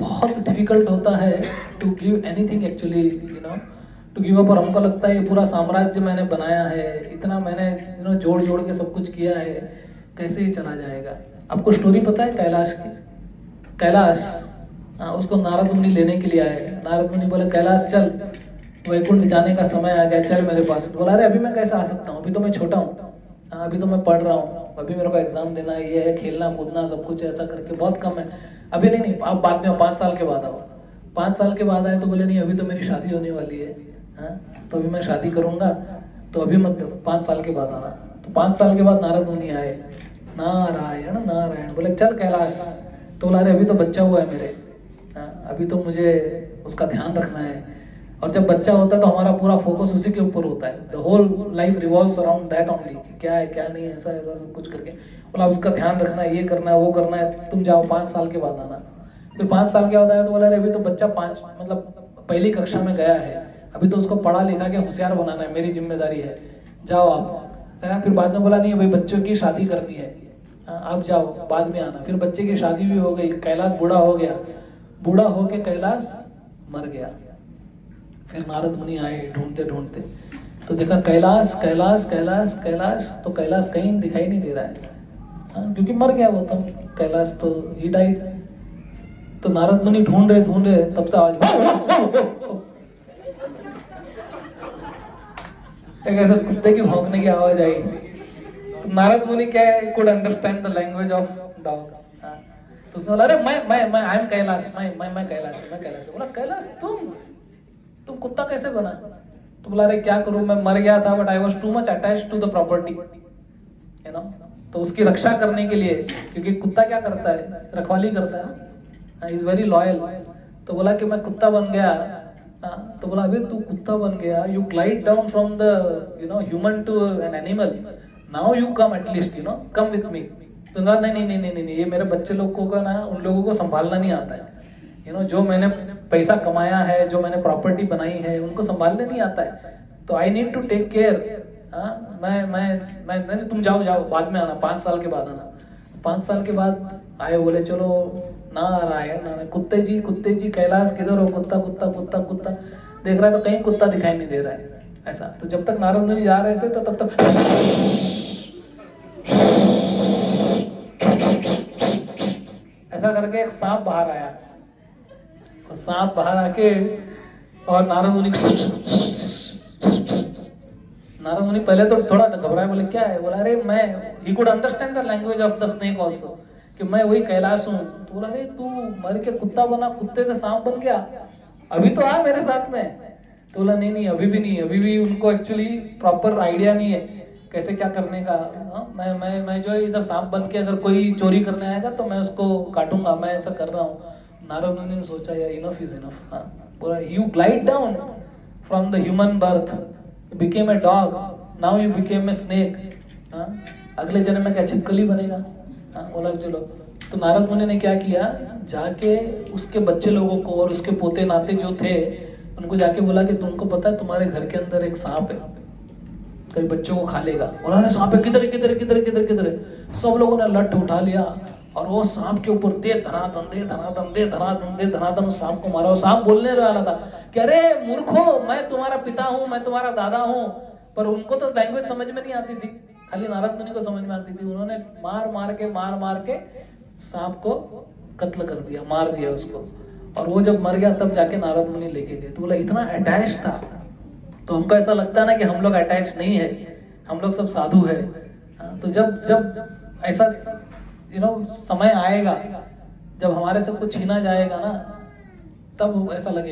बहुत डिफिकल्ट होता है to give anything actually, to give up. और हमको लगता है ये पूरा साम्राज्य मैंने बनाया है, इतना मैंने जोड़ जोड़ के सब कुछ किया है, कैसे ही चला जाएगा। आपको स्टोरी पता है कैलाश की? कैलाश, उसको नारद मुनि लेने के लिए आए। नारद मुनि बोले कैलाश चल, वैकुंठ जाने का समय आ गया, चल मेरे पास। बोला अरे अभी मैं कैसे आ सकता हूँ, अभी तो मैं छोटा हूँ, अभी तो मैं पढ़ रहा हूँ, अभी मेरे को एग्जाम देना है, ये है, खेलना कूदना सब कुछ ऐसा करके बहुत कम है, अभी नहीं, आप बाद में 5 साल के बाद आओ। 5 साल के बाद आए तो बोले नहीं अभी तो मेरी शादी होने वाली है, तो अभी मैं शादी करूंगा, तो अभी मत, 5 साल के बाद आना। तो 5 साल के बाद नारद मुनि आए, नारायण नारायण, बोले चल कैलाश। तो बोला अरे अभी तो बच्चा हुआ है मेरे, अभी तो मुझे उसका ध्यान रखना है। और जब बच्चा होता है तो हमारा पूरा फोकस उसी के ऊपर होता है, the whole life revolves around that only, क्या है क्या नहीं, ऐसा ऐसा सब कुछ करके बोला उसका ध्यान रखना है, ये करना है वो करना है, तुम जाओ 5 साल के बाद आना। फिर 5 साल के बाद आया तो बोला अरे अभी तो बच्चा 5 मतलब पहली कक्षा में गया है, अभी तो उसको पढ़ा लिखा के होशियार बनाना है, मेरी जिम्मेदारी है, जाओ आप। फिर बाद में बोला नहीं भाई बच्चों की शादी करनी है, आप जाओ बाद में आना। फिर बच्चे की शादी भी हो गई, कैलाश बूढ़ा हो गया, बूढ़ा होके कैलाश मर गया। फिर नारद मुनि आए ढूंढते ढूंढते, तो देखा कैलाश कैलाश कैलाश कैलाश, तो कैलाश कहीं दिखाई नहीं दे रहा है, क्योंकि मर गया वो तो, कैलाश तो ही डाइड। तो नारद मुनि ढूंढ रहे, तब से आवाज एक ऐसा कुत्ते की भौंकने की आवाज आई। तो नारद मुनि क्या could understand the language of dog. तो उसने बोला अरे मैं आई एम कैलाश, मैं कैलाश, मैं कैलाश। बोला कैलाश तुम कुत्ता कैसे बना? तो बोला अरे क्या करूं, मैं मर गया था, but I was too much attached to the property, तो उसकी रक्षा करने के लिए, क्योंकि कुत्ता क्या करता है, रखवाली करता है, इज वेरी लॉयल। तो बोला कि मैं कुत्ता बन गया। तो बोला अभी तू कुत्ता बन गया, you glide down from the human to an animal, now you come at least come with me. तो नहीं, ये मेरे बच्चे लोगों को ना, उन लोगों को संभालना नहीं आता है, जो मैंने पैसा कमाया है, जो मैंने प्रॉपर्टी बनाई है, उनको संभालने नहीं आता है, तो I need to take care. मैं तुम जाओ बाद में आना, 5 साल के बाद आना। 5 साल के बाद आए, बोले चलो नारायण नारायण, कुत्ते जी कैलाश किधर हो, कुत्ता कुत्ता कुत्ता कुत्ता देख रहा है, तो कहीं कुत्ता दिखाई नहीं दे रहा है ऐसा। तो जब तक नारद मुनि जा रहे थे तो तब तक ऐसा करके एक सांप बाहर आया, और सांप बाहर आके और नारद मुनि पहले तो थोड़ा घबराए, बोले क्या है? बोला अरे मैं, he could understand the language of the snake also, कि मैं वही कैलाश हूँ। तो बोला अरे तू मर के कुत्ता बना, कुत्ते से सांप बन गया, अभी तो आ मेरे साथ में। तो बोला नहीं अभी भी नहीं, अभी भी उनको एक्चुअली प्रॉपर आइडिया नहीं है कैसे क्या करने का। मैं जो है इधर सांप बन के अगर कोई चोरी करने आएगा तो मैं उसको काटूंगा, मैं ऐसा कर रहा हूँ। नारद मुनि ने सोचा यार इनफ इज इनफ। बोला you glide down from the human birth, became a dog, now you became a snake, अगले जन्म में क्या छिपकली बनेगा? बोला चलो। तो नारद मुनि ने क्या किया, जाके उसके बच्चे लोगों को और उसके पोते नाते जो थे उनको जाके बोला कि तुमको पता है तुम्हारे घर के अंदर एक सांप है, कई बच्चों को खा लेगा। बोला अरे सांप है, किधर किधर किधर किधर किधर? सब लोगों ने लठ उठा लिया और वो सांप के ऊपर दे धनाधन उस सांप को मारा। वो सांप बोलने वाला था कि अरे मूर्खो, मैं तुम्हारा पिता हूँ, मैं तुम्हारा दादा हूँ। पर उनको तो लैंग्वेज समझ में नहीं आती थी, खाली नारद मुनि को समझ में आती थी। उन्होंने मार के सांप को कत्ल कर दिया, मार दिया उसको। और वो जब मर गया तब जाके नारद मुनि लेके गए। तो बोला इतना अटैच था। तो हमको ऐसा लगता है ना कि हम लोग अटैच नहीं है, हम लोग सब साधु है। तो जब ऐसा समय आएगा जब हमारे सब कुछ छीना जाएगा ना, तब ऐसा लगेगा।